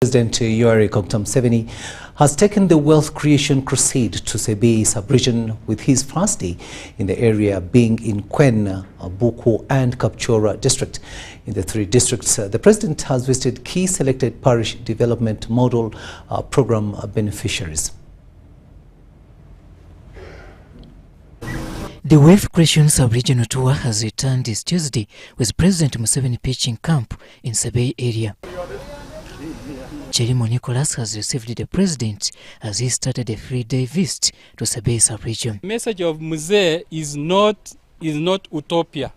President Sebei has taken the wealth creation crusade to Sebei sub-region, with his first day in the area being in Kwen, Buko and Kapchora district. In the three districts, the president has visited key selected parish development model program beneficiaries. The Wealth Creation Sub-Regional Tour has returned this Tuesday, with President Museveni pitching camp in Sebei area. Cherimo Nicholas has received the president as he started a 3-day visit to Sebei sub-region. The message of Muse is not utopia.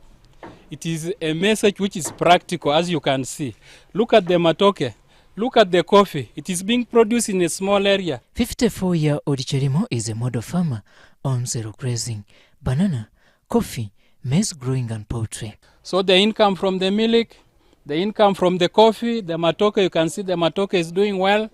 It is a message which is practical, as you can see. Look at the matoke. Look at the coffee. It is being produced in a small area. 54-year-old Cherimo is a model farmer on zero grazing, banana, coffee, maize growing and poultry. So the income from the milk, the income from the coffee, the matoke, you can see the matoke is doing well.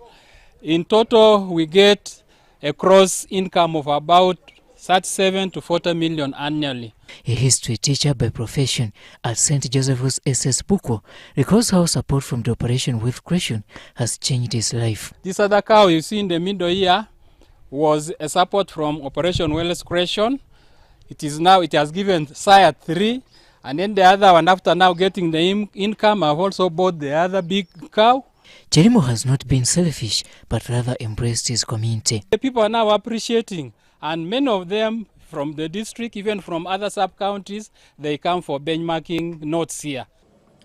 In total, we get a gross income of about 37 to 40 million annually. A history teacher by profession at St. Joseph's SS Buko recalls how support from the Operation Wealth Creation has changed his life. This other cow you see in the middle here was a support from Operation Wealth Creation. It has given sire 3. And then the other one, after now getting the income, I've also bought the other big cow. Cherimo has not been selfish, but rather embraced his community. The people are now appreciating, and many of them from the district, even from other sub-counties, they come for benchmarking notes here.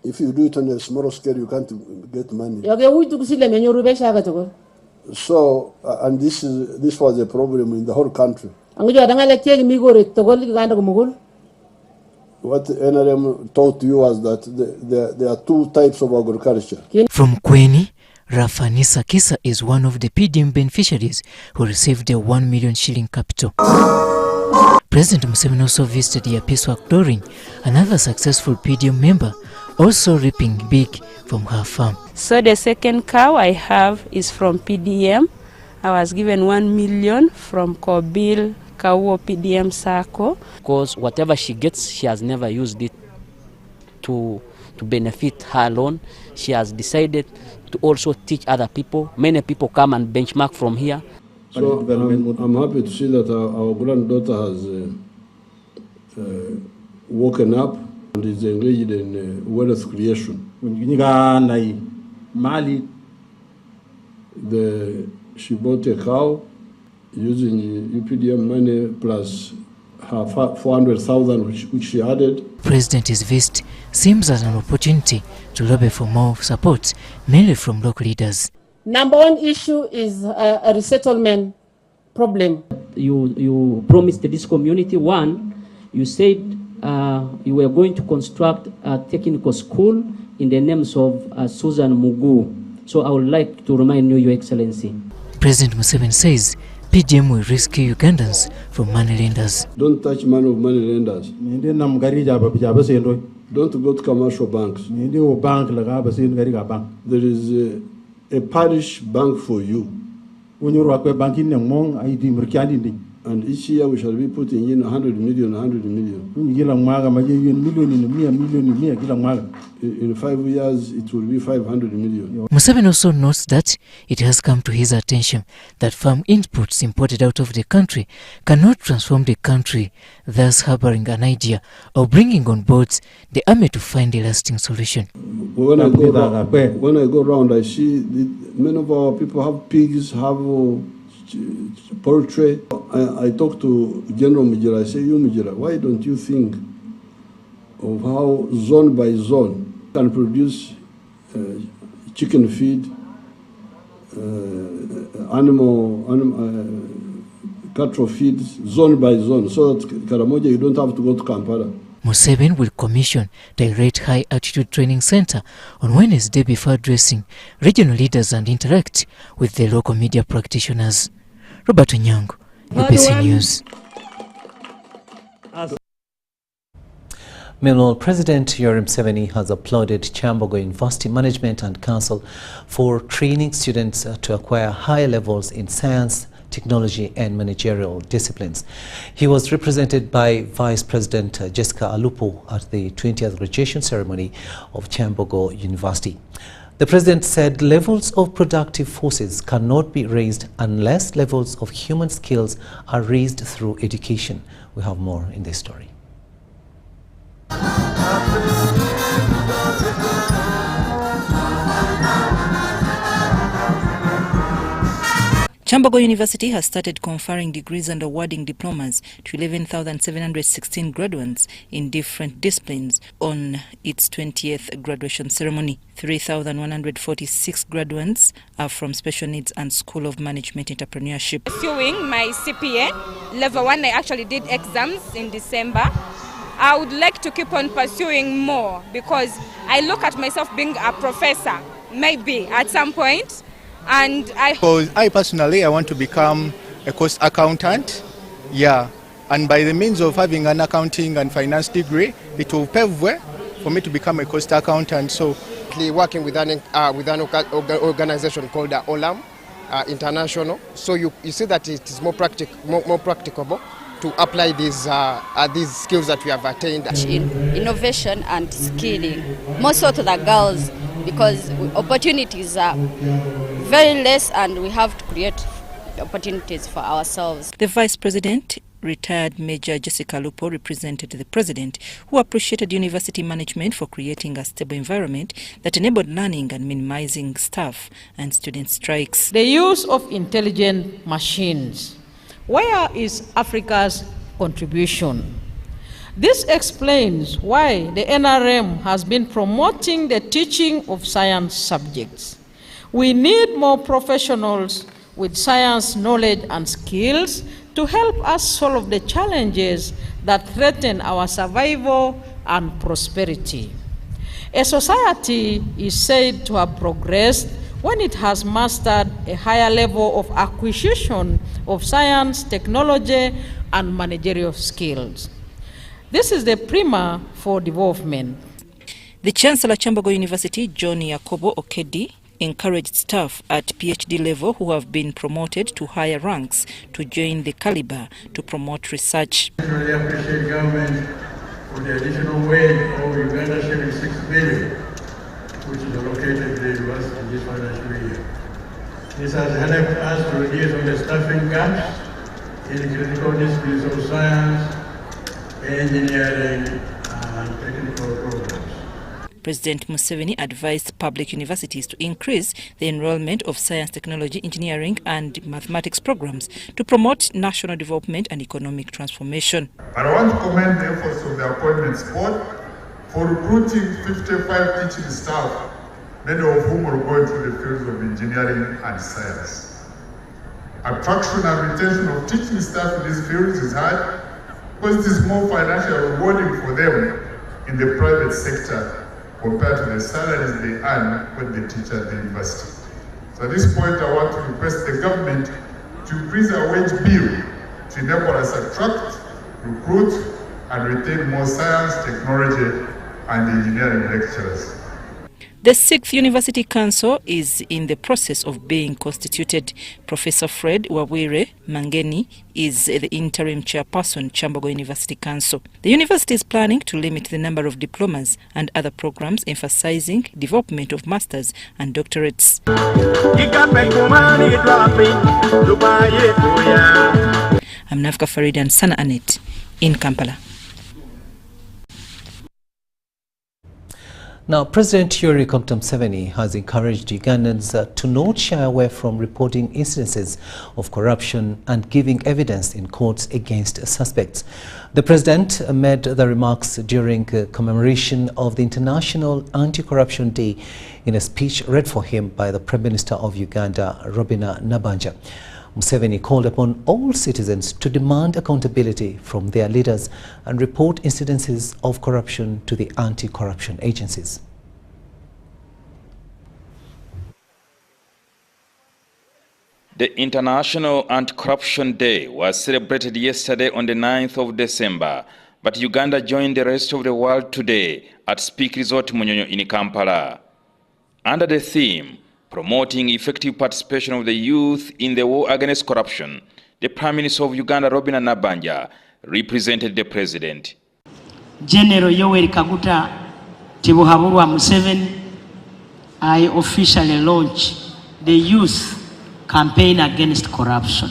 If you do it on a small scale, you can't get money. So, and this was a problem in the whole country. What NRM taught you was that there are 2 types of agriculture. From Kweni, Rafanisa Kisa is one of the PDM beneficiaries who received a 1 million shilling capital. President Museveni also visited the Piecework Doring, another successful PDM member, also reaping big from her farm. So the second cow I have is from PDM. I was given 1 million from Kobil Kawo PDM Sako. Because whatever she gets, she has never used it to benefit her alone. She has decided to also teach other people. Many people come and benchmark from here. So I'm happy to see that our granddaughter has woken up and is engaged in wealth creation. She bought a cow using UPDM money plus her 400,000 which she added. President's visit seems as an opportunity to lobby for more support, mainly from local leaders. Number 1 issue is a resettlement problem. You promised this community, one, you said you were going to construct a technical school in the names of Susan Mugu. So I would like to remind you, Your Excellency. President Museveni says PDM will rescue Ugandans from moneylenders. Don't touch money of moneylenders. Don't go to commercial banks. There is a parish bank for you. And each year we shall be putting in 100 million. In 5 years, it will be 500 million. Museveni also notes that it has come to his attention that farm inputs imported out of the country cannot transform the country, thus harboring an idea of bringing on board the army to find a lasting solution. When I go around, I see many of our people have pigs, have poultry. I talk to General Mijira. I say, you Mijira, why don't you think of how zone by zone can produce chicken feed, cattle feed, zone by zone, so that Karamoja, you don't have to go to Kampala. Museveni will commission the Great High Altitude Training Center on Wednesday before addressing regional leaders and interact with the local media practitioners. Robert Onyango, UBC News. Meanwhile, President Sebei has applauded Kyambogo University Management and Council for training students to acquire higher levels in science, technology and managerial disciplines. He was represented by Vice President Jessica Alupo at the 20th graduation ceremony of Kyambogo University. The president said levels of productive forces cannot be raised unless levels of human skills are raised through education. We have more in this story. Kyambogo University has started conferring degrees and awarding diplomas to 11,716 graduates in different disciplines on its 20th graduation ceremony. 3,146 graduates are from special needs and School of Management Entrepreneurship. Pursuing my CPA, level 1, I actually did exams in December. I would like to keep on pursuing more because I look at myself being a professor, maybe at some point. And I personally want to become a cost accountant, and by the means of having an accounting and finance degree, it will pave way for me to become a cost accountant. So, working with an organization called OLAM International, so you see that it is more practicable to apply these skills that we have attained. In innovation and skilling, more so to the girls, because opportunities are very less and we have to create opportunities for ourselves. The Vice President, retired Major Jessica Lupo, represented the President, who appreciated university management for creating a stable environment that enabled learning and minimizing staff and student strikes. The use of intelligent machines. Where is Africa's contribution? This explains why the NRM has been promoting the teaching of science subjects. We need more professionals with science knowledge and skills to help us solve the challenges that threaten our survival and prosperity. A society is said to have progressed when it has mastered a higher level of acquisition of science, technology, and managerial skills. This is the primer for development. The Chancellor Kyambogo University, John Yakobo Okedi, encouraged staff at PhD level who have been promoted to higher ranks to join the caliber to promote research. I really appreciate government for the additional wage of Uganda shilling 6 billion, which is allocated to the university this financial year. This has helped us to reduce all the staffing gaps in critical disciplines of science, engineering, and technical programs. President Museveni advised public universities to increase the enrollment of science, technology, engineering, and mathematics programs to promote national development and economic transformation. And I want to commend the efforts of the Appointments Board for recruiting 55 teaching staff, many of whom are going to the fields of engineering and science. Attraction and retention of teaching staff in these fields is high because it is more financially rewarding for them in the private sector compared to the salaries they earn when they teach at the university. So at this point, I want to request the government to increase our wage bill to enable us to attract, recruit, and retain more science, technology, and engineering lecturers. The 6th University Council is in the process of being constituted. Professor Fred Wawire Mangeni is the interim chairperson, Kyambogo University Council. The university is planning to limit the number of diplomas and other programs, emphasizing development of masters and doctorates. I'm Nafka Farid and Sana Anet in Kampala. Now, President Yoweri Museveni has encouraged Ugandans to not shy away from reporting incidences of corruption and giving evidence in courts against suspects. The president made the remarks during commemoration of the International Anti-Corruption Day in a speech read for him by the Prime Minister of Uganda, Robina Nabanja. Museveni called upon all citizens to demand accountability from their leaders and report incidences of corruption to the anti-corruption agencies. The International Anti-Corruption Day was celebrated yesterday on the 9th of December, but Uganda joined the rest of the world today at Speak Resort Munyonyo in Kampala. Under the theme, Promoting Effective Participation of the Youth in the War Against Corruption, the Prime Minister of Uganda, Robina Nabanja, represented the President. General Yoweri Kaguta Tibuhaburwa Museveni, I officially launch the Youth Campaign Against Corruption.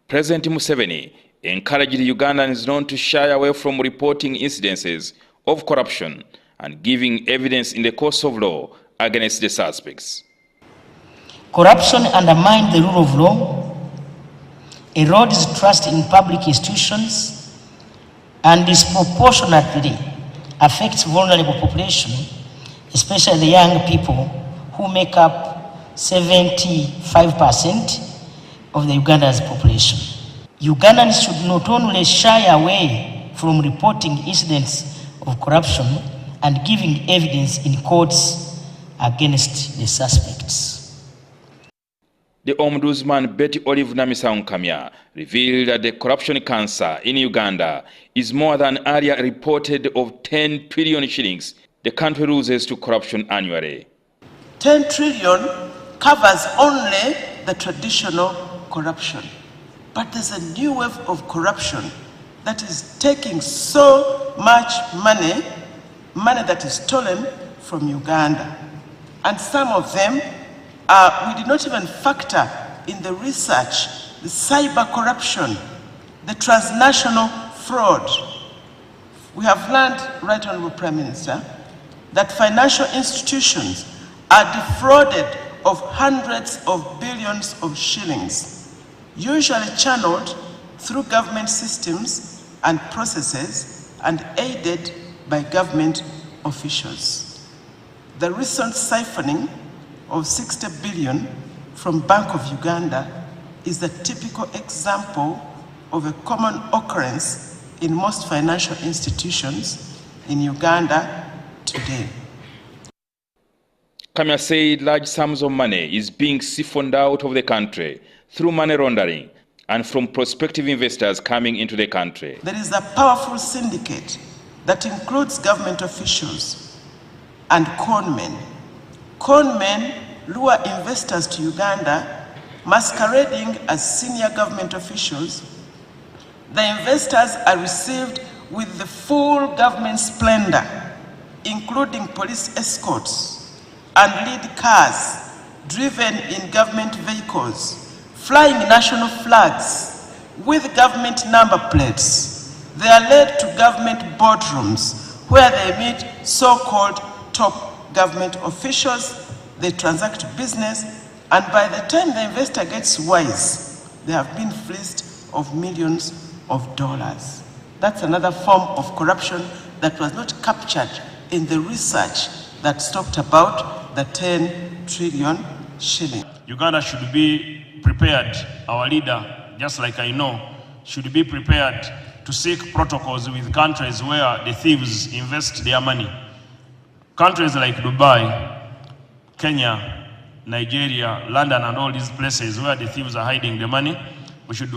President Museveni encouraged Ugandans not to shy away from reporting incidences of corruption and giving evidence in the course of law against the suspects. Corruption undermines the rule of law, erodes trust in public institutions, and disproportionately affects vulnerable population, especially the young people who make up 75% of the Uganda's population. Ugandans should not only shy away from reporting incidents of corruption and giving evidence in courts against the suspects. The Ombudsman Betty Olive Namisaunkamya revealed that the corruption cancer in Uganda is more than earlier reported of 10 trillion shillings the country loses to corruption annually. 10 trillion covers only the traditional corruption. But there's a new wave of corruption that is taking so much money that is stolen from Uganda. And some of them, we did not even factor in the research, the cyber corruption, the transnational fraud. We have learned, Right Honorable Prime Minister, that financial institutions are defrauded of hundreds of billions of shillings, usually channeled through government systems and processes and aided by government officials. The recent siphoning of 60 billion from Bank of Uganda is a typical example of a common occurrence in most financial institutions in Uganda today. Kamya said large sums of money is being siphoned out of the country through money laundering and from prospective investors coming into the country. There is a powerful syndicate that includes government officials and conmen. Conmen lure investors to Uganda, masquerading as senior government officials. The investors are received with the full government splendor, including police escorts and lead cars driven in government vehicles, flying national flags with government number plates. They are led to government boardrooms where they meet so-called top government officials, they transact business, and by the time the investor gets wise, they have been fleeced of millions of dollars. That's another form of corruption that was not captured in the research that's talked about the 10 trillion shilling. Uganda should be prepared, our leader, just like I know, should be prepared to seek protocols with countries where the thieves invest their money. Countries like Dubai, Kenya, Nigeria, London, and all these places where the thieves are hiding the money, we should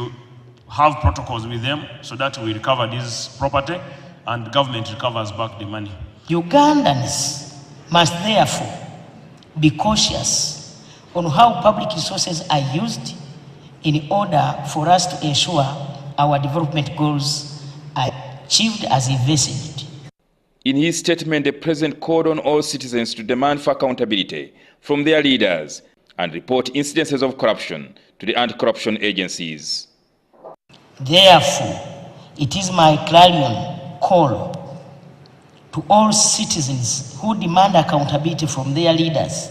have protocols with them so that we recover this property and government recovers back the money. Ugandans must therefore be cautious on how public resources are used in order for us to ensure our development goals are achieved as envisaged. In his statement, the President called on all citizens to demand for accountability from their leaders and report incidences of corruption to the anti-corruption agencies. Therefore, it is my clarion call to all citizens who demand accountability from their leaders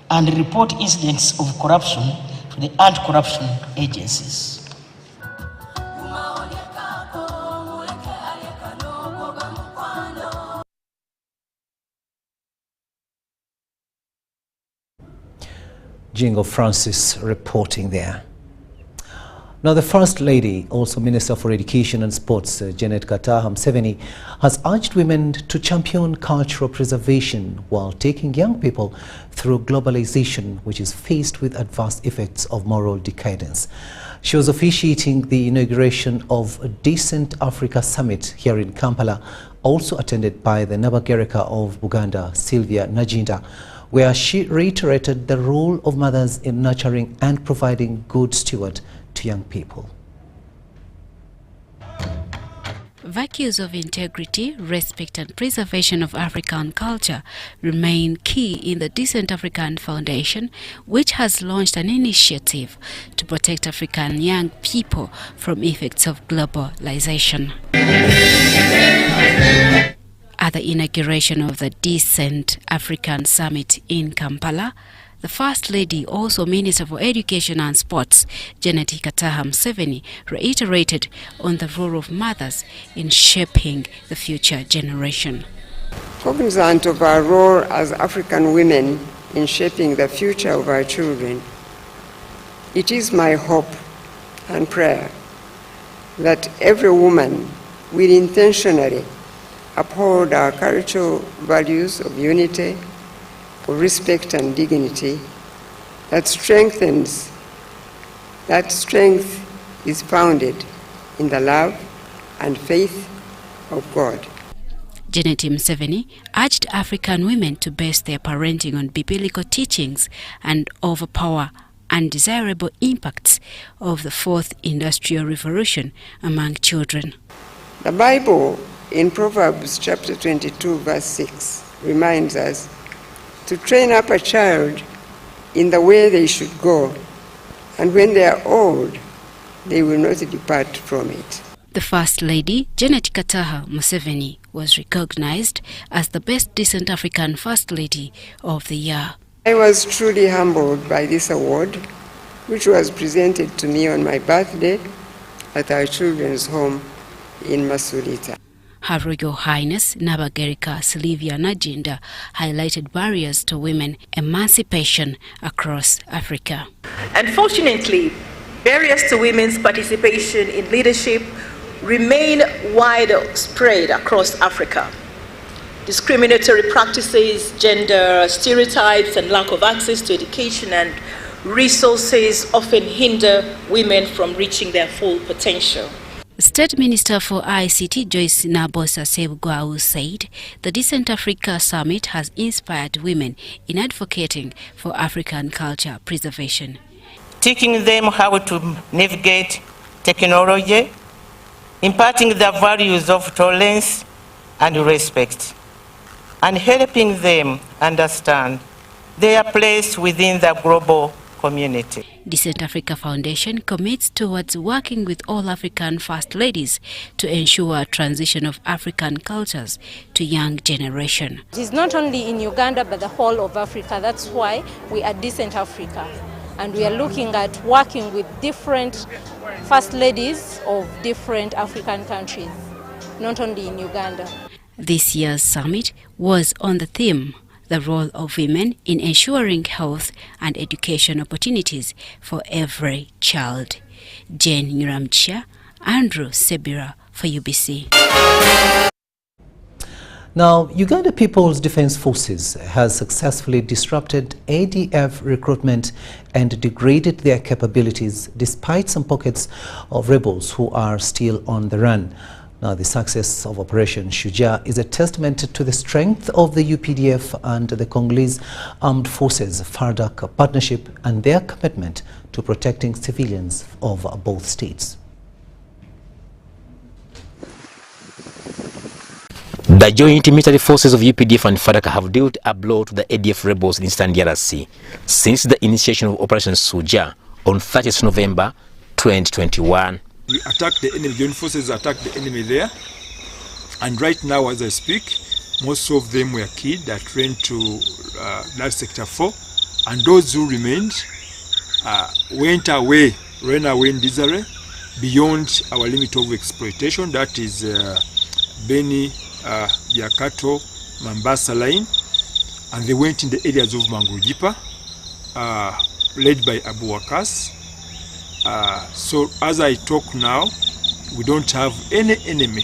and report incidents of corruption to the anti-corruption agencies. Jingo Francis reporting there. Now, the First Lady, also Minister for Education and Sports, Janet Kataham Museveni, has urged women to champion cultural preservation while taking young people through globalization, which is faced with adverse effects of moral decadence. She was officiating the inauguration of a Decent Africa Summit here in Kampala, also attended by the Nabagereka of Buganda, Sylvia Najinda, where she reiterated the role of mothers in nurturing and providing good steward to young people. Values of integrity, respect and preservation of African culture remain key in the Decent African Foundation, which has launched an initiative to protect African young people from effects of globalization. At the inauguration of the Decent African Summit in Kampala, the First Lady, also Minister for Education and Sports, Janet Museveni, reiterated on the role of mothers in shaping the future generation. Cognizant of our role as African women in shaping the future of our children, it is my hope and prayer that every woman will intentionally uphold our cultural values of unity, of respect and dignity, that strength is founded in the love and faith of God. Janet Museveni urged African women to base their parenting on biblical teachings and overpower undesirable impacts of the Fourth Industrial Revolution among children. The Bible in Proverbs chapter 22 verse 6 reminds us to train up a child in the way they should go, and when they are old, they will not depart from it. The First Lady, Janet Museveni, was recognized as the Best Decent African First Lady of the Year. I was truly humbled by this award, which was presented to me on my birthday at our children's home in Masulita. Her Royal Highness Nabagerika Sylvia Najinda highlighted barriers to women emancipation across Africa. Unfortunately, barriers to women's participation in leadership remain widespread across Africa. Discriminatory practices, gender stereotypes, and lack of access to education and resources often hinder women from reaching their full potential. State Minister for ICT Joyce Nabosa Sebei said the Decent Africa Summit has inspired women in advocating for African culture preservation. Teaching them how to navigate technology, imparting the values of tolerance and respect, and helping them understand their place within the global community. Decent Africa Foundation commits towards working with all African First Ladies to ensure a transition of African cultures to young generation. It is not only in Uganda but the whole of Africa. That's why we are Decent Africa. And we are looking at working with different First Ladies of different African countries, not only in Uganda. This year's summit was on the theme, the role of women in ensuring health and education opportunities for every child. Jane Nyuramcha, Andrew Sebira for UBC. Now, Uganda People's Defence Forces has successfully disrupted ADF recruitment and degraded their capabilities despite some pockets of rebels who are still on the run. Now, the success of Operation Shujaa is a testament to the strength of the UPDF and the Congolese Armed Forces FARDC partnership and their commitment to protecting civilians of both states. The joint military forces of UPDF and FARDC have dealt a blow to the ADF rebels in Eastern DRC since the initiation of Operation Shujaa on 30th November 2021. We attacked the enemy, joint forces attacked the enemy there, and right now as I speak, most of them were killed that ran to that sector 4, and those who remained ran away in disarray beyond our limit of exploitation, that is Beni, Biakato, Mambasa line, and they went in the areas of Mangujipa, led by Abu Wakas. So as I talk now, we don't have any enemy,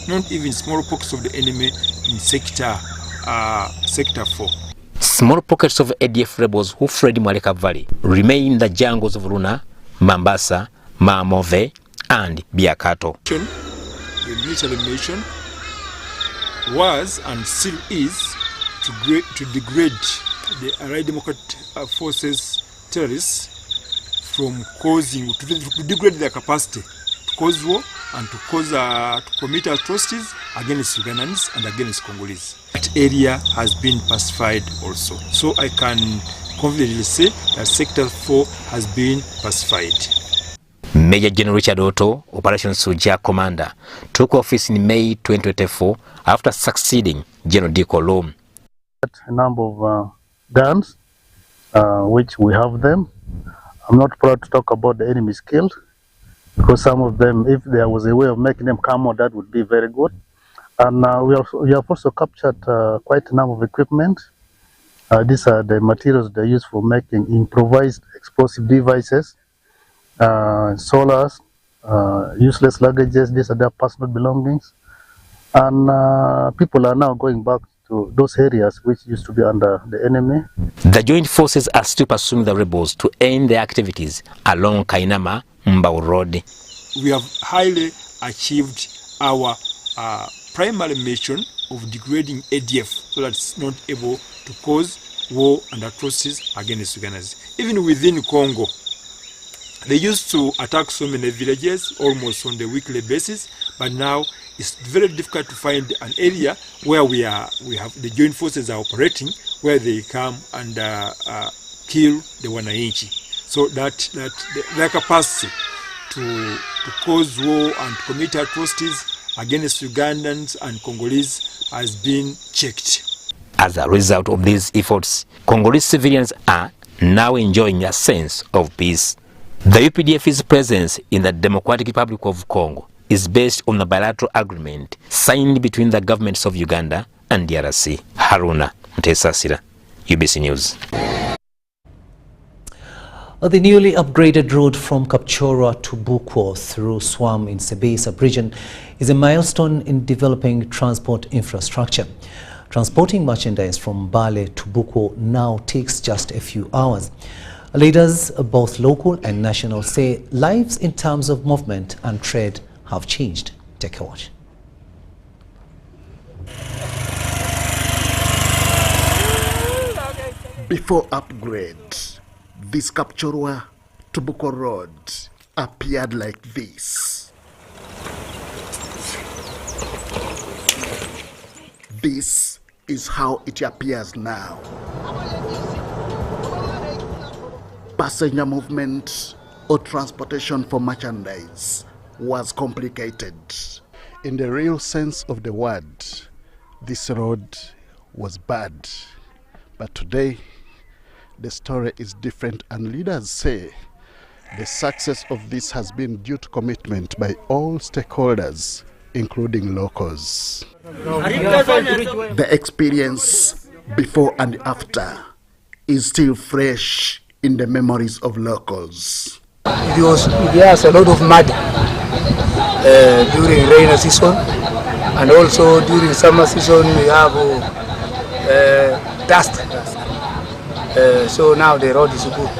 not even small pockets of the enemy in sector 4. Small pockets of ADF rebels who fled Mwaleka Valley remain in the jungles of Runa, Mambasa, Mamove, and Biakato. The military mission was and still is to degrade the Allied Democratic Forces terrorists from causing, to degrade their capacity to cause war and to commit atrocities against Ugandans and against Congolese. That area has been pacified also. So I can confidently say that Sector 4 has been pacified. Major General Richard Otto, Operation Shujaa commander, took office in May 2024 after succeeding General D. Colom. A number of guns, which we have them. I'm not proud to talk about the enemies killed, because some of them, if there was a way of making them come out, that would be very good. And we have also captured quite a number of equipment. These are the materials they use for making improvised explosive devices, solars, useless luggages. These are their personal belongings. And people are now going back to those areas which used to be under the enemy. The joint forces are still pursuing the rebels to end their activities along Kainama-Mbau Road. We have highly achieved our primary mission of degrading ADF so that it's not able to cause war and atrocities against Ugandans. Even within Congo, they used to attack so many villages almost on the weekly basis, but now it's very difficult to find an area where we have the joint forces are operating, where they come and kill the Wananchi. So that their capacity to cause war and commit atrocities against Ugandans and Congolese has been checked. As a result of these efforts, Congolese civilians are now enjoying a sense of peace. The UPDF's presence in the Democratic Republic of Congo is based on a bilateral agreement signed between the governments of Uganda and DRC. Haruna Mtesasira, UBC News. The newly upgraded road from Kapchorwa to Bukwo through Swam in Sebei sub-region is a milestone in developing transport infrastructure. Transporting merchandise from Bale to Bukwo now takes just a few hours. Leaders, both local and national, say lives in terms of movement and trade have changed. Take a watch. Before upgrade, this Kapchorwa to Bukwo Road appeared like this. This is how it appears now. Passenger movement or transportation for merchandise was complicated. In the real sense of the word, this road was bad. But today, the story is different, and leaders say the success of this has been due to commitment by all stakeholders, including locals. The experience before and after is still fresh in the memories of locals. There's a lot of mud during rainy season, and also during summer season we have dust. So now the road is good.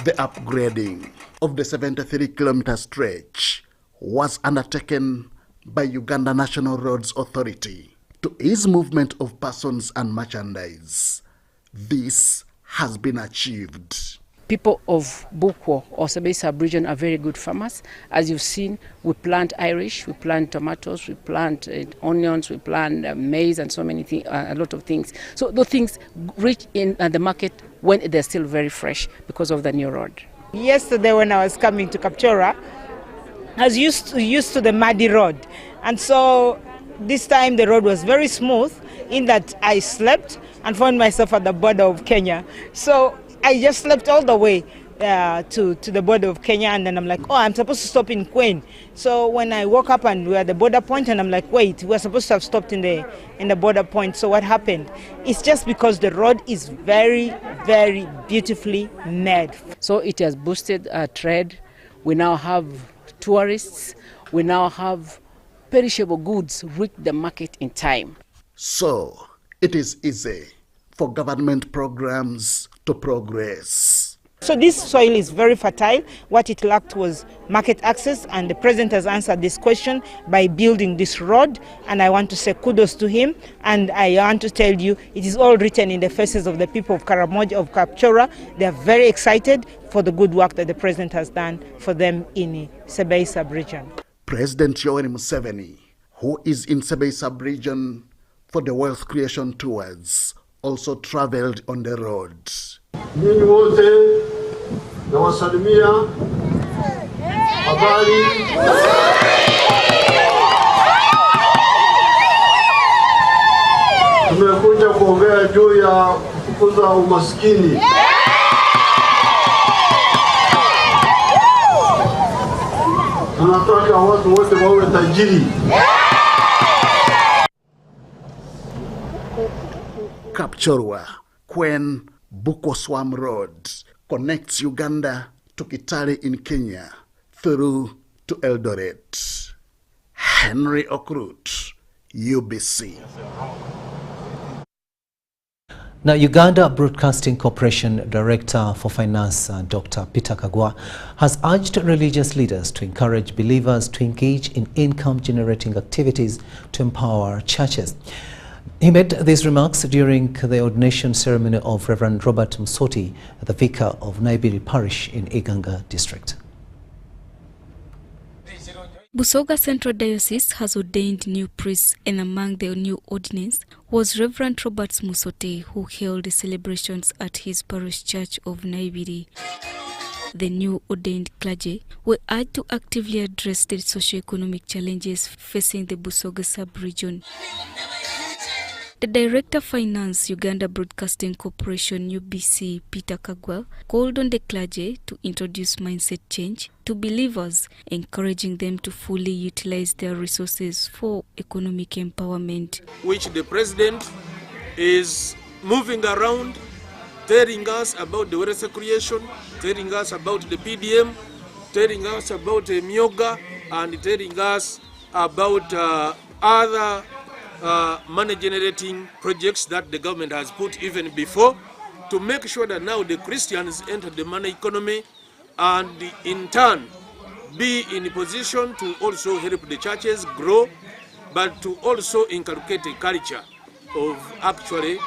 The upgrading of the 73-kilometer stretch was undertaken by Uganda National Roads Authority to ease movement of persons and merchandise. This has been achieved. People of Bukwo or Sebei sub-region are very good farmers. As you've seen, we plant Irish, we plant tomatoes, we plant onions, we plant maize and so many things, a lot of things. So those things reach in the market when they're still very fresh because of the new road. Yesterday when I was coming to Kapchorwa, I was used to the muddy road. And so this time the road was very smooth in that I slept and found myself at the border of Kenya. So I just slept all the way to the border of Kenya, and then I'm like, oh, I'm supposed to stop in Queen. So when I woke up and we're at the border point, and I'm like, wait, we're supposed to have stopped in the border point. So what happened? It's just because the road is very, very beautifully made. So it has boosted trade. We now have tourists. We now have perishable goods reach the market in time. So it is easy for government programs to progress. So this soil is very fertile. What it lacked was market access, and the president has answered this question by building this road, and I want to say kudos to him, and I want to tell you it is all written in the faces of the people of Karamoja, of Kapchora. They are very excited for the good work that the president has done for them in Sebei sub-region. President Yoweri Museveni, who is in Sebei sub-region for the wealth creation tours, also traveled on the road. Ninyi wote nawasalimia. Habari. Tumekuja kuongea juu ya kukuza umaskini. Tunataka watu wote wawe tajiri. Kapchorwa, Kwen Bukwoswam Road connects Uganda to Kitale in Kenya through to Eldoret. Henry Okrut, UBC. Now, Uganda Broadcasting Corporation Director for Finance, Dr. Peter Kagwa, has urged religious leaders to encourage believers to engage in income-generating activities to empower churches. He made these remarks during the ordination ceremony of Reverend Robert Musoti, the vicar of Naibiri Parish in Iganga District. Busoga Central Diocese has ordained new priests, and among the new ordinance was Reverend Robert Musote, who held the celebrations at his parish church of Naibiri. The new ordained clergy were urged to actively address the socio-economic challenges facing the Busoga sub-region. The Director of Finance, Uganda Broadcasting Corporation UBC, Peter Kagwa, called on the clergy to introduce mindset change to believers, encouraging them to fully utilize their resources for economic empowerment. Which the President is moving around, telling us about the wealth creation, telling us about the PDM, telling us about the Myoga, and telling us about other money-generating projects that the government has put even before, to make sure that now the Christians enter the money economy and in turn be in a position to also help the churches grow, but to also inculcate a culture of actually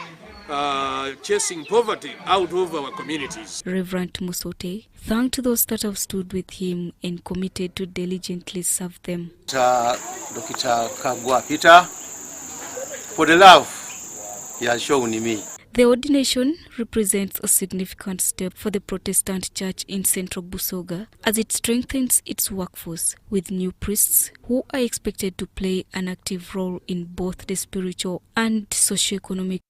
chasing poverty out of our communities. Reverend Musote thanked those that have stood with him and committed to diligently serve them. Dr. Kagwa Peter, for the love he has shown me. The ordination represents a significant step for the Protestant Church in Central Busoga as it strengthens its workforce with new priests who are expected to play an active role in both the spiritual and socio-economic.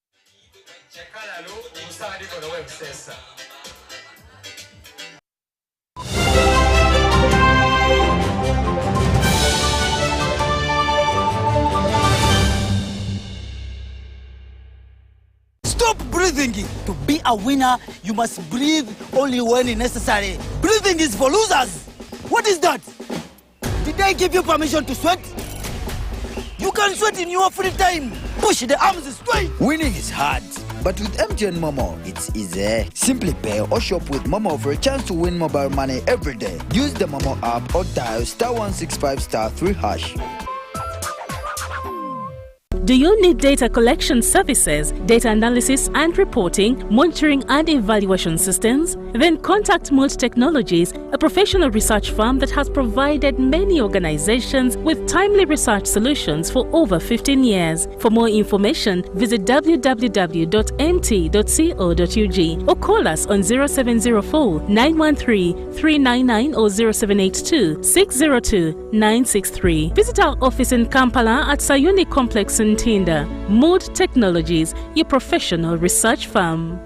Stop breathing. To be a winner, you must breathe only when necessary. Breathing is for losers. What is that? Did I give you permission to sweat? You can sweat in your free time. Push the arms straight. Winning is hard, but with MTN Momo, it's easy. Simply pay or shop with Momo for a chance to win mobile money every day. Use the Momo app or dial *165*3#. Do you need data collection services, data analysis and reporting, monitoring and evaluation systems? Then contact Mold Technologies, a professional research firm that has provided many organizations with timely research solutions for over 15 years. For more information, visit www.nt.co.ug or call us on 0704 913 399 or 0782 602 963. Visit our office in Kampala at Sayuni Complex in Tinda. Mood Technologies, your professional research firm.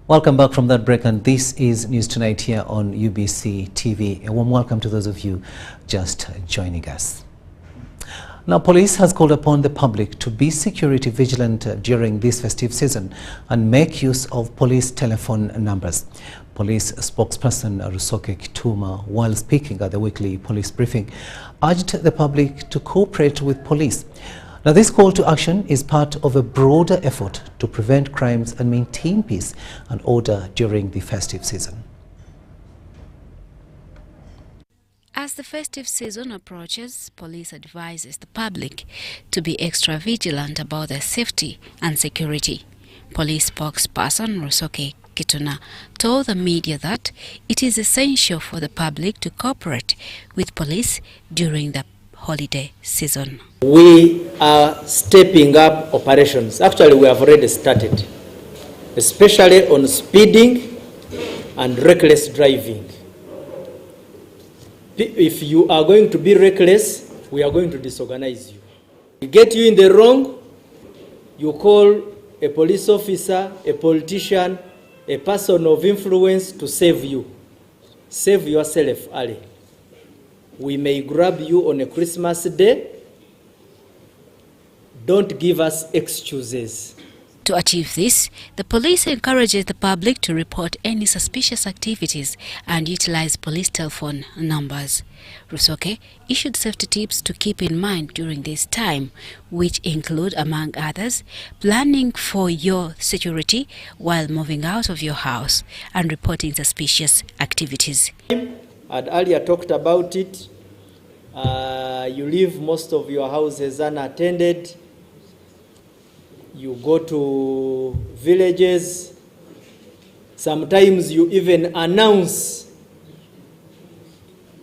Welcome back from that break, and this is News Tonight here on UBC TV. A warm welcome to those of you just joining us. Now, police has called upon the public to be security vigilant during this festive season and make use of police telephone numbers. Police spokesperson Rukidi Kiijanangoma, while speaking at the weekly police briefing, urged the public to cooperate with police. Now, this call to action is part of a broader effort to prevent crimes and maintain peace and order during the festive season. As the festive season approaches, police advises the public to be extra vigilant about their safety and security. Police spokesperson Rukidi Kiijanangoma told the media that it is essential for the public to cooperate with police during the holiday season. We are stepping up operations. Actually, we have already started, especially on speeding and reckless driving. If you are going to be reckless, we are going to disorganize you. We get you in the wrong, you call a police officer, a politician, a person of influence to save you. Save yourself early. We may grab you on a Christmas day. Don't give us excuses. To achieve this, the police encourages the public to report any suspicious activities and utilize police telephone numbers. Rukidi issued safety tips to keep in mind during this time, which include, among others, planning for your security while moving out of your house and reporting suspicious activities. I'd earlier talked about it. You leave most of your houses unattended. You go to villages. Sometimes you even announce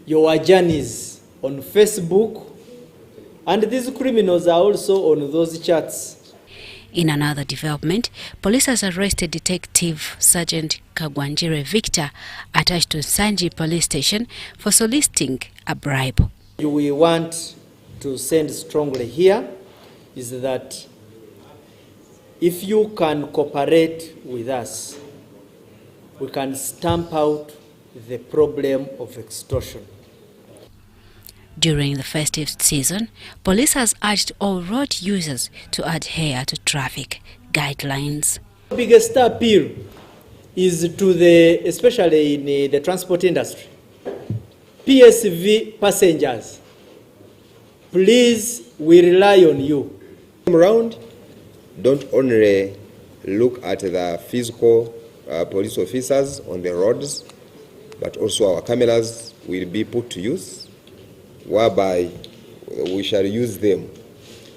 your journeys on Facebook. And these criminals are also on those chats. In another development, police has arrested Detective Sergeant Kagwanjire Victor attached to Sanji police station for soliciting a bribe. We want to send strongly here is that if you can cooperate with us, we can stamp out the problem of extortion. During the festive season, police has urged all road users to adhere to traffic guidelines. The biggest appeal is to especially in the transport industry, PSV passengers. Please, we rely on you. Around, don't only look at the physical police officers on the roads, but also our cameras will be put to use, whereby we shall use them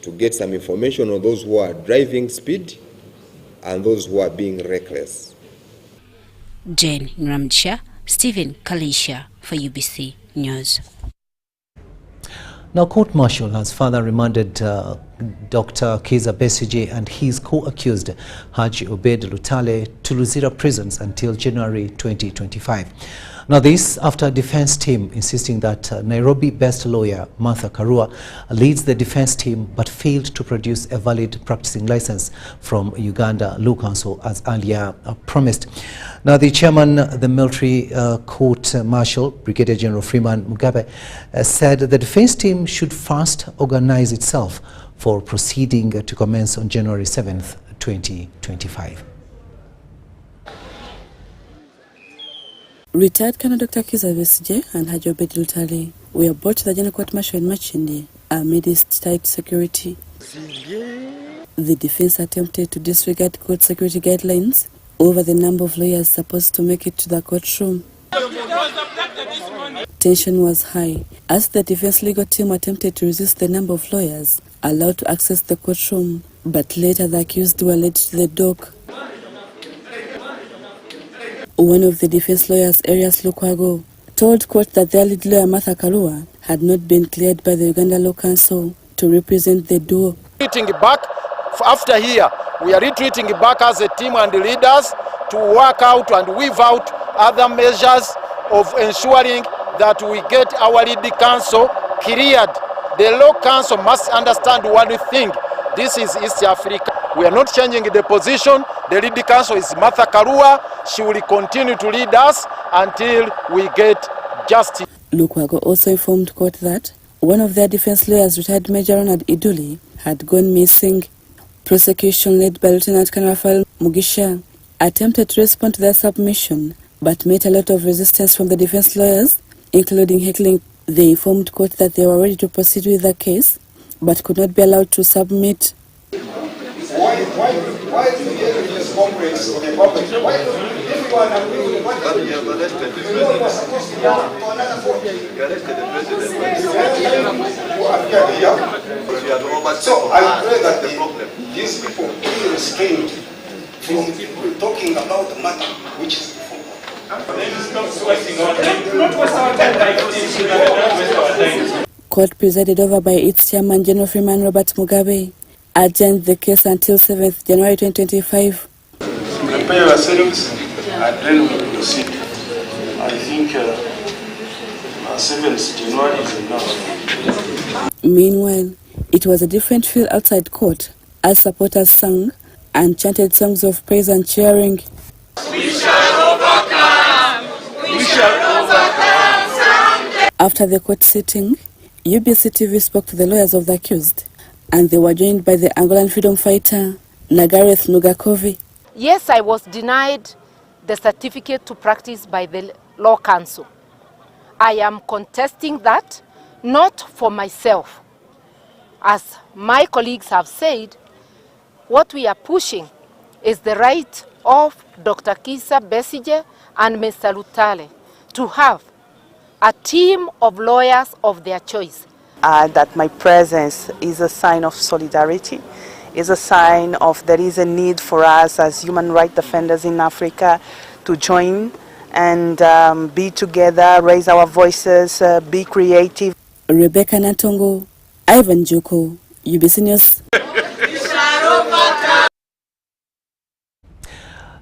to get some information on those who are driving speed and those who are being reckless. Jane Ramsha, Stephen Kalisha for UBC News. Now, court-martial has further remanded Dr. Kizza Besigye and his co-accused Haji Obed Lutale to Luzira prisons until January 2025. Now, this after a defense team insisting that Nairobi-based lawyer Martha Karua leads the defense team but failed to produce a valid practicing license from Uganda Law Council as earlier promised. Now, the chairman, the military court marshal, Brigadier General Freeman Mugabe, said the defense team should first organize itself for proceeding to commence on January 7th, 2025. Retired Colonel Dr. Kizza Besigye and Haji Obed Lutale were brought to the General Court Martial in Machindi amidst tight security. The defense attempted to disregard court security guidelines over the number of lawyers supposed to make it to the courtroom. Tension was high as the defense legal team attempted to resist the number of lawyers allowed to access the courtroom, but later the accused were led to the dock. One of the defense lawyers, Arias Lukwago, told court that their lead lawyer, Martha Karua, had not been cleared by the Uganda Law Council to represent the duo. Retreating back, after here, we are retreating back as a team and leaders to work out and weave out other measures of ensuring that we get our lead council cleared. The Law Council must understand one thing. This is East Africa. We are not changing the position The lead counsel is Martha Karua. She will continue to lead us until we get justice. Lukwago also informed court that one of their defense lawyers, retired Major Ronald Iduli, had gone missing. Prosecution led by Lieutenant Colonel Rafael Mugisha attempted to respond to their submission, but met a lot of resistance from the defense lawyers, including heckling. They informed court that they were ready to proceed with the case, but could not be allowed to submit. Why do you get this complaints on a public? Why do everyone agree with what you have arrested the president? You are supposed to go to another court. You arrested the president. So I pray that these people be restrained from people talking about the matter which is before God. Court presided over by its chairman, General Freeman Robert Mugabe, adjourned the case until 7th January 2025. Prepare yourselves and then we will proceed. I think 7th January is enough. Meanwhile, it was a different feel outside court as supporters sang and chanted songs of praise and cheering. We shall overcome! We shall overcome someday! After the court sitting, UBC TV spoke to the lawyers of the accused, and they were joined by the Angolan freedom fighter Nagareth Nugakovi. Yes, I was denied the certificate to practice by the Law Council. I am contesting that, not for myself. As my colleagues have said, what we are pushing is the right of Dr. Kizza Besigye and Mr. Lutale to have a team of lawyers of their choice. That my presence is a sign of solidarity, is a sign of there is a need for us as human rights defenders in Africa to join and be together, raise our voices, be creative. Rebecca Natongo, Ivan Joko, UBC News.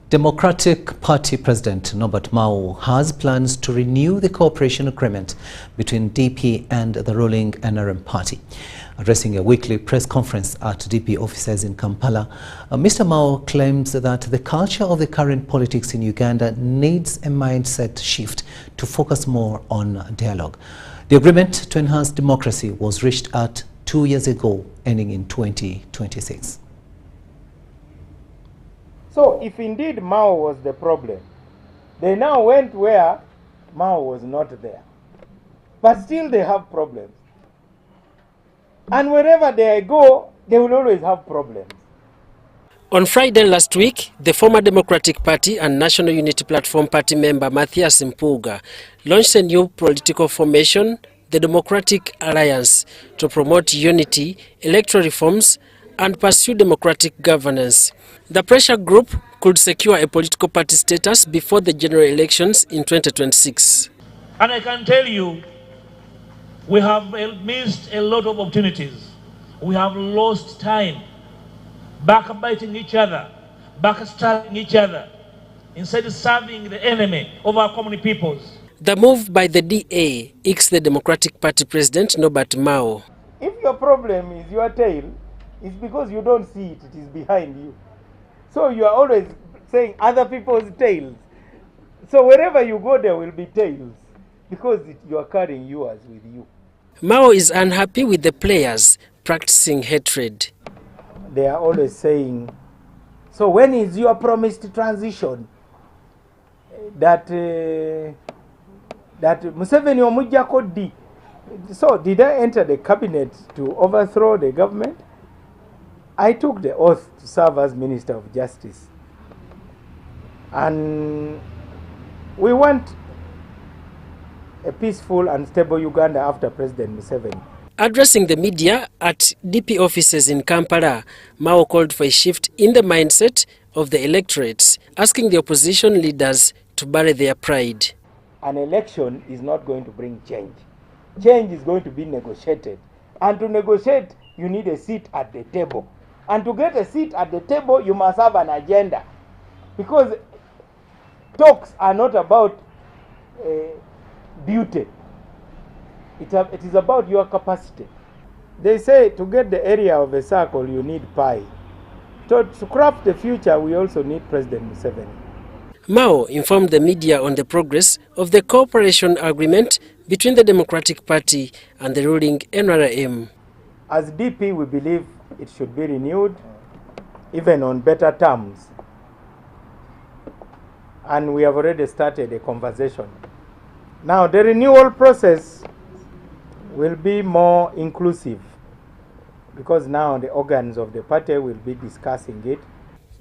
Democratic Party President Norbert Mao has plans to renew the cooperation agreement between DP and the ruling NRM party. Addressing a weekly press conference at DP offices in Kampala, Mr. Mao claims that the culture of the current politics in Uganda needs a mindset shift to focus more on dialogue. The agreement to enhance democracy was reached at 2 years ago, ending in 2026. So if indeed Mao was the problem, they now went where Mao was not there. But still they have problems. And wherever they go, they will always have problems. On Friday last week, the former Democratic Party and National Unity Platform Party member Matthias Mpuuga launched a new political formation, the Democratic Alliance, to promote unity, electoral reforms, and pursue democratic governance. The pressure group could secure a political party status before the general elections in 2026. And I can tell you, we have missed a lot of opportunities. We have lost time, backbiting each other, backstabbing each other, instead of serving the enemy of our common peoples. The move by the DA icks the Democratic Party President Norbert Mao. If your problem is your tail, it's because you don't see it, it is behind you. So you are always saying other people's tails. So wherever you go, there will be tails, because you are carrying yours with you. Mao is unhappy with the players practicing hatred. They are always saying, so when is your promised transition? That Museveni omujjako di. So did I enter the cabinet to overthrow the government? I took the oath to serve as Minister of Justice. And we want a peaceful and stable Uganda after President Museveni. Addressing the media at DP offices in Kampala, Mao called for a shift in the mindset of the electorates, asking the opposition leaders to bury their pride. An election is not going to bring change. Change is going to be negotiated. And to negotiate, you need a seat at the table. And to get a seat at the table, you must have an agenda. Because talks are not about beauty. It is about your capacity. They say to get the area of a circle, you need pi. to craft the future, we also need President Museveni. Mao informed the media on the progress of the cooperation agreement between the Democratic Party and the ruling NRM. As DP, we believe it should be renewed, even on better terms. And we have already started a conversation. Now, the renewal process will be more inclusive, because now the organs of the party will be discussing it.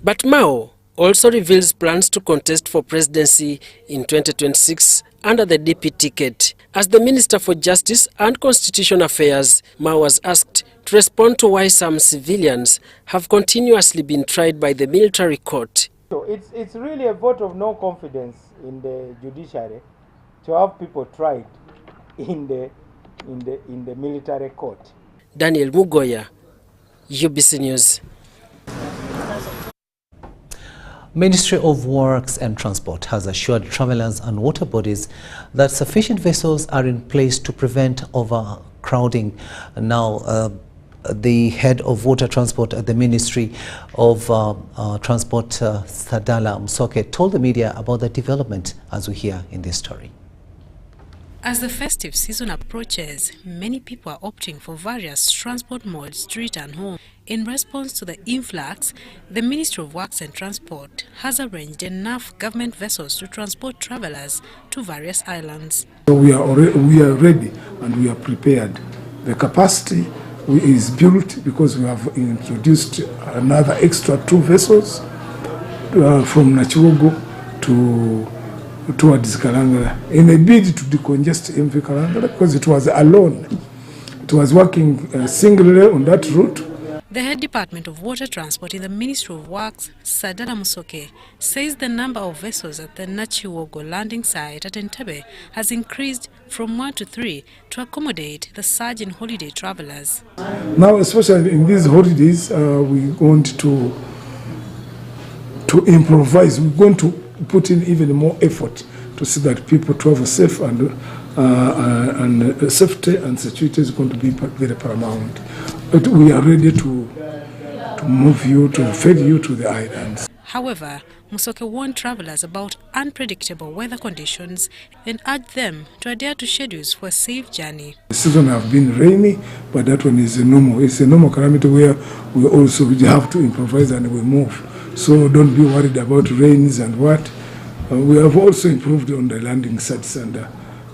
But Mao also reveals plans to contest for presidency in 2026 under the DP ticket. As the Minister for Justice and Constitutional Affairs, Mao was asked to respond to why some civilians have continuously been tried by the military court. So it's really a vote of no confidence in the judiciary to have people tried in the military court. Daniel Mugoya, UBC News. Ministry of Works and Transport has assured travelers and water bodies that sufficient vessels are in place to prevent overcrowding. Now, the head of water transport at the Ministry of Transport, Sadala Msoke, told the media about the development, as we hear in this story. As the festive season approaches, many people are opting for various transport modes to return home. In response to the influx, the Ministry of Works and Transport has arranged enough government vessels to transport travelers to various islands. So we are ready and we are prepared. The capacity is built because we have introduced another extra 2 vessels from Nachiwogo towards Kalangala in a bid to decongest MV Kalangala because it was alone. It was working singly on that route. The head department of water transport in the Ministry of Works, Sadala Musoke, says the number of vessels at the Nachiwogo landing site at Entebbe has increased from 1 to 3 to accommodate the surge in holiday travelers. Now, especially in these holidays, we're going to improvise. We're going to put in even more effort to see that people travel safe, and safety and security is going to be very paramount. But we are ready to move you, to feed you to the islands. However, Musoke warned travelers about unpredictable weather conditions and urged them to adhere to schedules for a safe journey. The season have been rainy, but that one is normal. It's a normal calamity where we also have to improvise and we move. So don't be worried about rains and what. We have also improved on the landing sites, and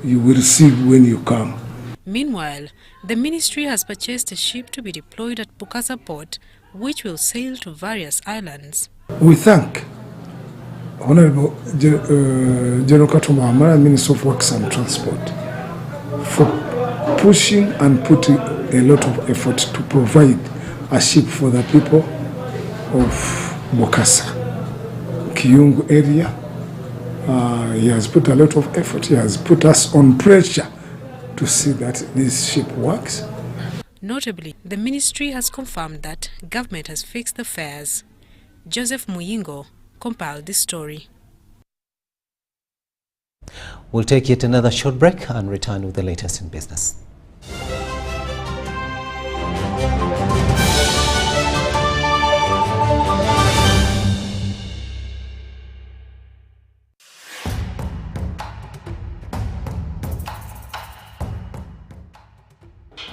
you will receive when you come. Meanwhile, the ministry has purchased a ship to be deployed at Bukasa Port, which will sail to various islands. We thank Honorable General Katuma Amara, Minister of Works and Transport, for pushing and putting a lot of effort to provide a ship for the people of Bukasa, Kiyungu area. He has put a lot of effort. He has put us on pressure to see that this ship works. Notably, the ministry has confirmed that government has fixed the fares. Joseph Muyingo compiled this story. We'll take yet another short break and return with the latest in business.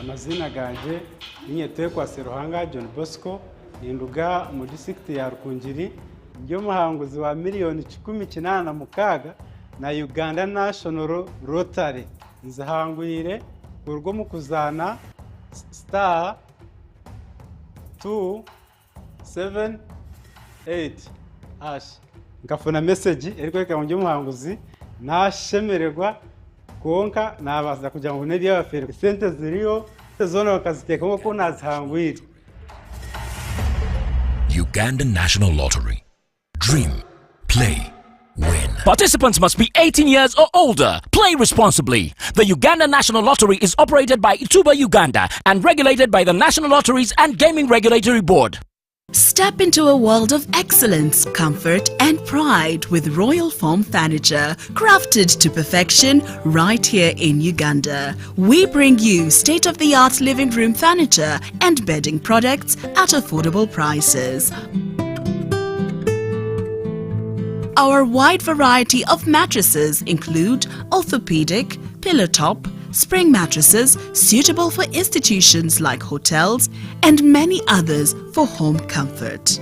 Amazina ganje ninyetekwa Seruhanga John Bosco ninduga mu district ya Rukungiri njo muhanguzi wa miliyoni 18 na Uganda National Rotary nzahangwire urwo mu kuzana star 278 hash ngafuna message eriko njo muhanguzi nashemererwa konka nabaza kugira ngo neri yafere sente ziriyo zona bakaziteka nko nazihangwira. Uganda National Lottery. Dream, play, win. Participants must be 18 years or older. Play responsibly. The Uganda National Lottery is operated by Ituba Uganda and regulated by the National Lotteries and Gaming Regulatory Board. Step into a world of excellence, comfort and pride with Royal Foam Furniture, crafted to perfection right here in Uganda. We bring you state-of-the-art living room furniture and bedding products at affordable prices. Our wide variety of mattresses include orthopedic, pillow top, spring mattresses suitable for institutions like hotels, and many others for home comfort.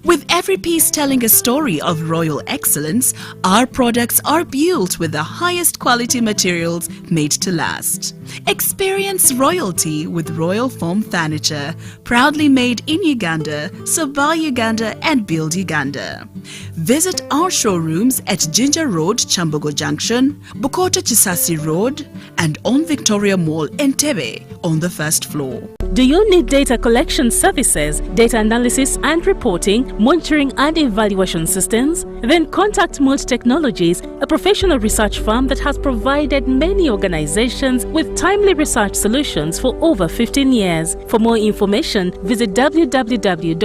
With every piece telling a story of royal excellence, our products are built with the highest quality materials made to last. Experience royalty with Royal Foam Furniture, proudly made in Uganda, so buy Uganda and build Uganda. Visit our showrooms at Ginger Road, Kyambogo Junction, Bukota Chisasi Road, and on Victoria Mall, Entebbe, on the first floor. Do you need data collection services, data analysis and reporting, monitoring and evaluation systems? Then contact Multi Technologies, a professional research firm that has provided many organizations with timely research solutions for over 15 years. For more information, visit www.mt.co.ug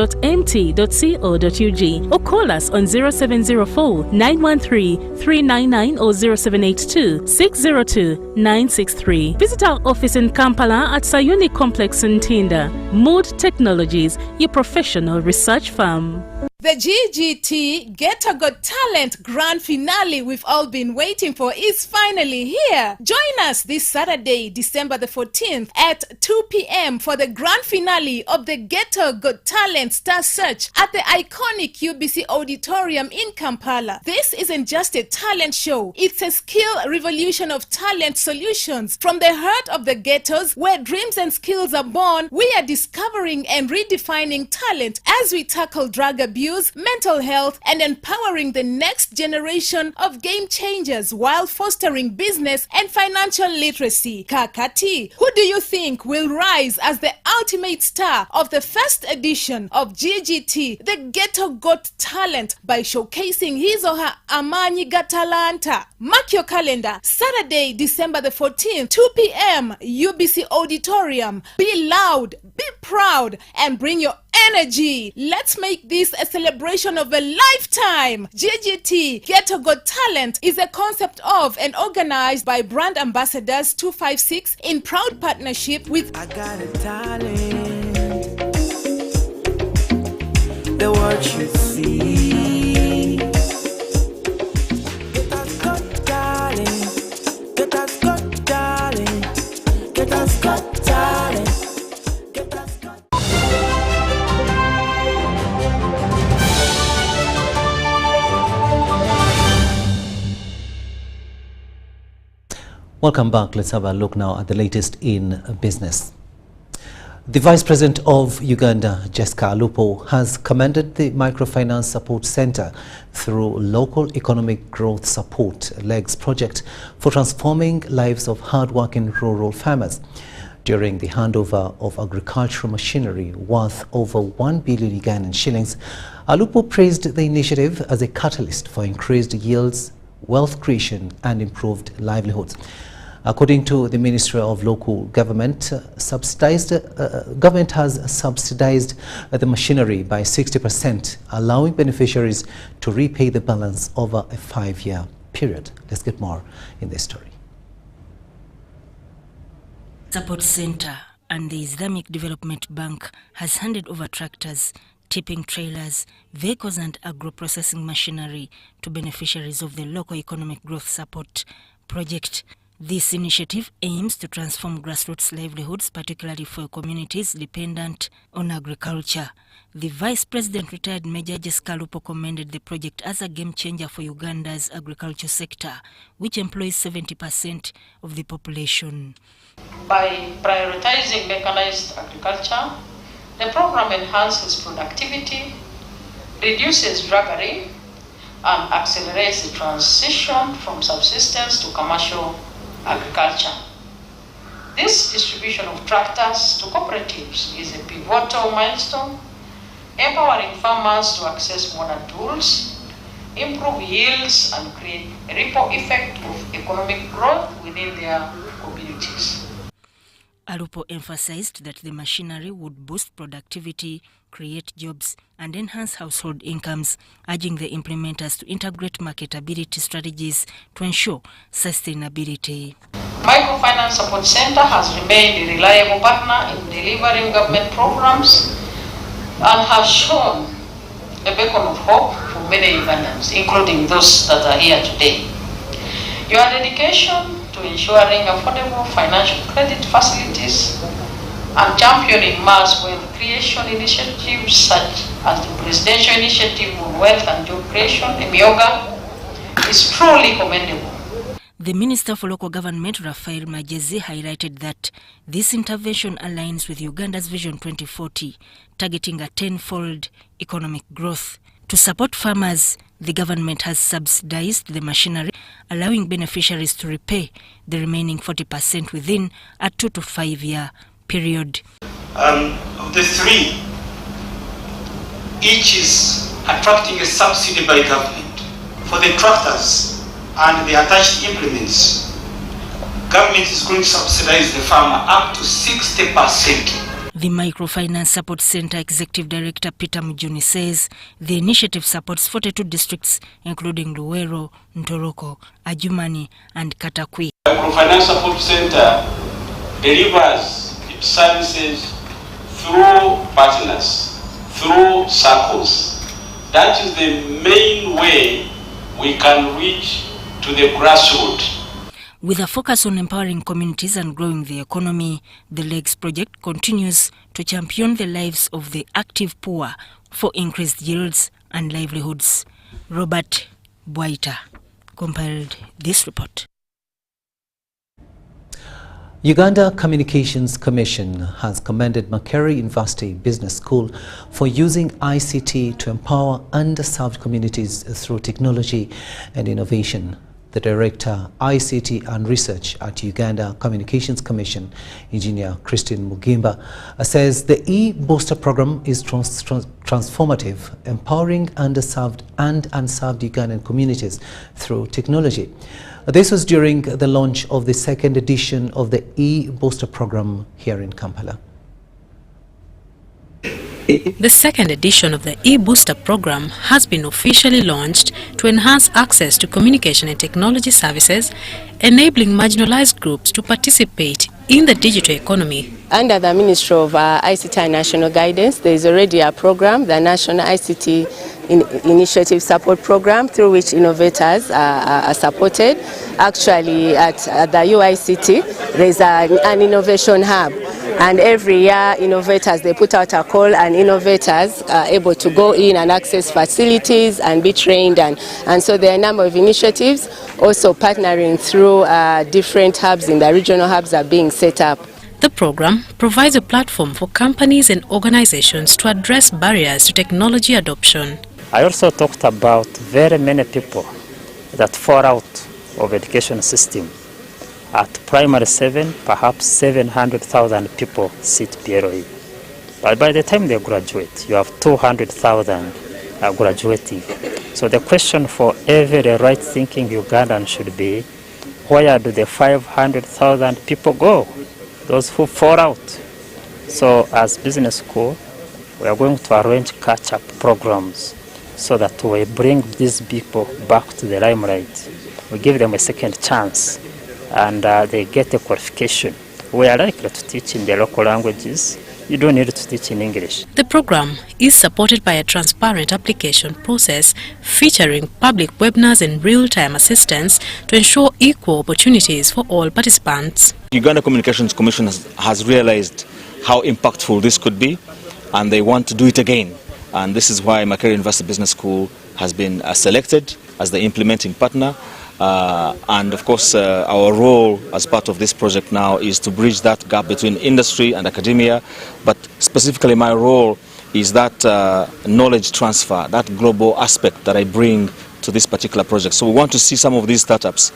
or call us on 0704 913 399 or 0782 602 963. Visit our office in Kampala at Sayuni Complex in Tinda. Mood Technologies, your professional research firm. The GGT Get a Got Talent Grand Finale we've all been waiting for is finally here. Join us this Saturday, December the 14th at 2 p.m. for the grand finale of the Get a Got Talent Star Search at the iconic UBC Auditorium in Kampala. This isn't just a talent show. It's a skill revolution of talent solutions. From the heart of the ghettos where dreams and skills are born, we are discovering and redefining talent as we tackle drug abuse, mental health, and empowering the next generation of game changers while fostering business and financial literacy. Kakati, who do you think will rise as the ultimate star of the first edition of GGT, the Ghetto Got Talent, by showcasing his or her Amanyi Gatalanta? Mark your calendar, Saturday, December the 14th, 2 p.m., UBC Auditorium. Be loud, be proud, and bring your energy. Let's make this a celebration of a lifetime. GGT Ghetto Got Talent is a concept of and organized by Brand Ambassadors 256 in proud partnership with I got a talent. The world should see. Get us got talent. Get us got talent. Get us got talent. Welcome back. Let's have a look now at the latest in business. The Vice President of Uganda, Jessica Alupo, has commended the Microfinance Support Center through Local Economic Growth Support LEGS project for transforming lives of hardworking rural farmers. During the handover of agricultural machinery worth over 1 billion Ugandan shillings, Alupo praised the initiative as a catalyst for increased yields, wealth creation and improved livelihoods. According to the Ministry of Local Government, government has subsidized the machinery by 60%, allowing beneficiaries to repay the balance over a 5-year period. Let's get more in this story. Support Center and the Islamic Development Bank has handed over tractors, tipping trailers, vehicles and agro-processing machinery to beneficiaries of the Local Economic Growth Support project. This initiative aims to transform grassroots livelihoods, particularly for communities dependent on agriculture. The Vice President, retired Major Jessica Alupo, commended the project as a game changer for Uganda's agriculture sector, which employs 70% of the population. By prioritizing mechanized agriculture, the program enhances productivity, reduces drudgery, and accelerates the transition from subsistence to commercial agriculture. This distribution of tractors to cooperatives is a pivotal milestone, empowering farmers to access modern tools, improve yields, and create a ripple effect of economic growth within their communities. Alupo emphasized that the machinery would boost productivity, create jobs, and enhance household incomes, urging the implementers to integrate marketability strategies to ensure sustainability. Microfinance Support Center has remained a reliable partner in delivering government programs and has shown a beacon of hope for many Ugandans, including those that are here today. Your dedication to ensuring affordable financial credit facilities and championing mass wealth creation initiatives such as the Presidential Initiative on Wealth and Job Creation, EMIOGA, is truly commendable. The Minister for Local Government, Raphael Magezi, highlighted that this intervention aligns with Uganda's Vision 2040, targeting a tenfold economic growth. To support farmers, the government has subsidized the machinery, allowing beneficiaries to repay the remaining 40% within a 2 to 5 year period. Of the three, each is attracting a subsidy by government. For the tractors and the attached implements, government is going to subsidize the farmer up to 60%. The Microfinance Support Center Executive Director Peter Mujuni says the initiative supports 42 districts, including Luwero, Ntoroko, Ajumani, and Katakwi. The Microfinance Support Center delivers its services through partners, through circles. That is the main way we can reach to the grassroots. With a focus on empowering communities and growing the economy, the LEGS project continues to champion the lives of the active poor for increased yields and livelihoods. Robert Bwaita compiled this report. Uganda Communications Commission has commended Makerere University Business School for using ICT to empower underserved communities through technology and innovation. The Director, ICT and Research at Uganda Communications Commission, Engineer Christine Mugimba, says the e-Booster program is transformative, empowering underserved and unserved Ugandan communities through technology. This was during the launch of the second edition of the e-Booster program here in Kampala. The second edition of the e-Booster program has been officially launched to enhance access to communication and technology services, enabling marginalized groups to participate in the digital economy. Under the Ministry of ICT and National Guidance, there is already a program, the National ICT Initiative Support Program, through which innovators are supported. Actually, at the UICT, there is an innovation hub. And every year, innovators, they put out a call, and innovators are able to go in and access facilities and be trained. And so there are a number of initiatives, also partnering through different hubs in the regional hubs are being set up. The program provides a platform for companies and organizations to address barriers to technology adoption. I also talked about very many people that fall out of education system. At primary 7, perhaps 700,000 people sit PLE. But by the time they graduate, you have 200,000 graduating. So the question for every right-thinking Ugandan should be, where do the 500,000 people go? Those who fall out. So as business school, we are going to arrange catch-up programs so that we bring these people back to the limelight. We give them a second chance, and they get a qualification. We are likely to teach in the local languages. You don't need to teach in English. The program is supported by a transparent application process featuring public webinars and real-time assistance to ensure equal opportunities for all participants. Uganda Communications Commission has realized how impactful this could be, and they want to do it again. And this is why Makerere University Business School has been selected as the implementing partner. And of course, our role as part of this project now is to bridge that gap between industry and academia. But specifically, my role is that knowledge transfer, that global aspect that I bring to this particular project. So we want to see some of these startups,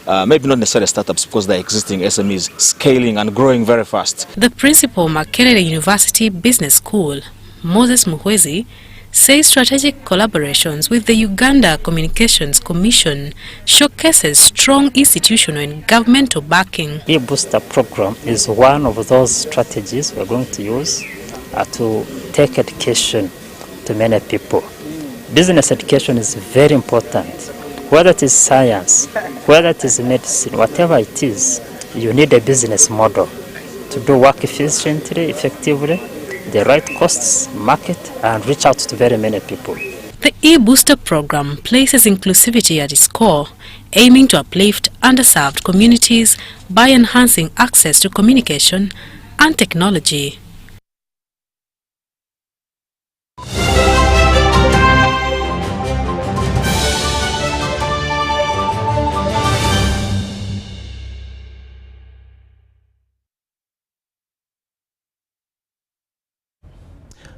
maybe not necessarily startups because they're existing SMEs, scaling and growing very fast. The principal Makerere University Business School, Moses Muhwezi, says strategic collaborations with the Uganda Communications Commission showcases strong institutional and governmental backing. The e-Booster program is one of those strategies we're going to use to take education to many people. Business education is very important. Whether it is science, whether it is medicine, whatever it is, you need a business model to do work efficiently, effectively, the right costs, market, and reach out to very many people. The e-Booster program places inclusivity at its core, aiming to uplift underserved communities by enhancing access to communication and technology.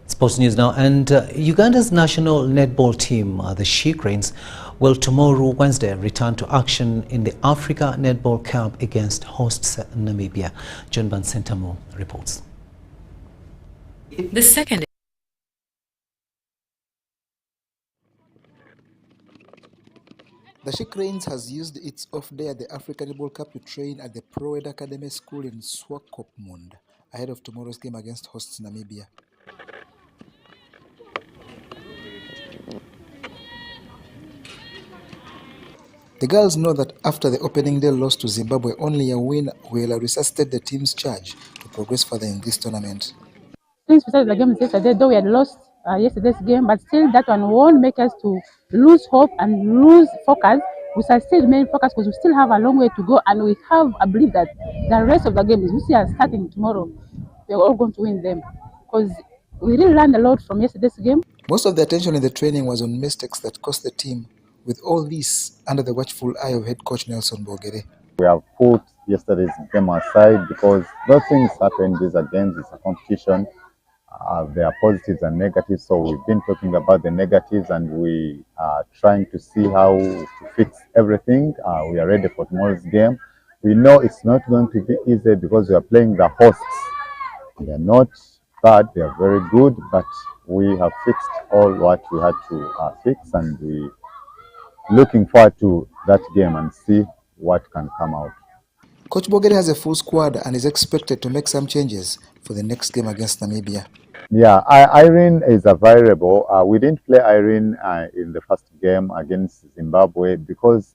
Sports news now, and Uganda's national netball team, the She Cranes, will tomorrow, Wednesday, return to action in the Africa Netball Cup against hosts Namibia. John Van Sentamo reports. The second The She Cranes has used its off day at the African Netball Cup to train at the Pro-Ed Academy School in Swakopmund ahead of tomorrow's game against hosts Namibia. The girls know that after the opening day loss to Zimbabwe, only a win will resuscitate the team's charge to progress further in this tournament. Since we started the game yesterday, though we had lost yesterday's game, but still that one won't make us to lose hope and lose focus. We shall still remain focused because we still have a long way to go, and we have a belief that the rest of the games, we see are starting tomorrow, we are all going to win them because we really learned a lot from yesterday's game. Most of the attention in the training was on mistakes that cost the team, with all this under the watchful eye of head coach Nelson Bogere. We have put yesterday's game aside because those things happen. These are games, it's a competition. There are positives and negatives, so we've been talking about the negatives and we are trying to see how to fix everything. We are ready for tomorrow's game. We know it's not going to be easy because we are playing the hosts. They are not bad, they are very good, but we have fixed all what we had to fix, and we looking forward to that game and see what can come out. Coach Bogere has a full squad and is expected to make some changes for the next game against Namibia. Yeah, Irene is available. We didn't play Irene in the first game against Zimbabwe because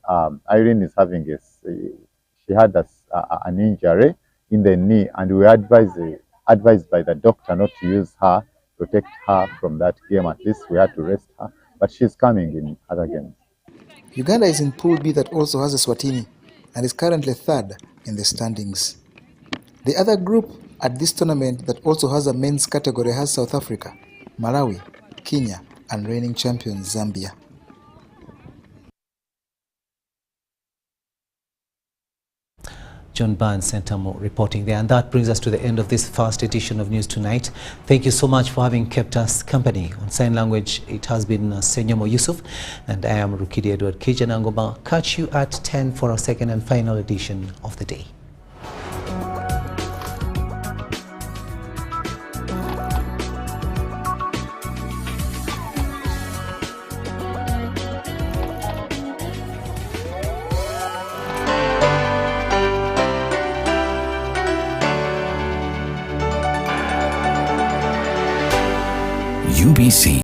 Irene is having she had an injury in the knee, and we were advised by the doctor not to use her, protect her from that game. At least we had to rest her, but she's coming in other games. Uganda is in Pool B that also has Eswatini and is currently third in the standings. The other group at this tournament that also has a men's category has South Africa, Malawi, Kenya, and reigning champions Zambia. John Barnes Sentamo reporting there, and that brings us to the end of this first edition of News Tonight. Thank you so much for having kept us company. On sign language, it has been Senyomo Yusuf, and I am Rukidi Kiijanangoma. Catch you at 10 for our second and final edition of the day.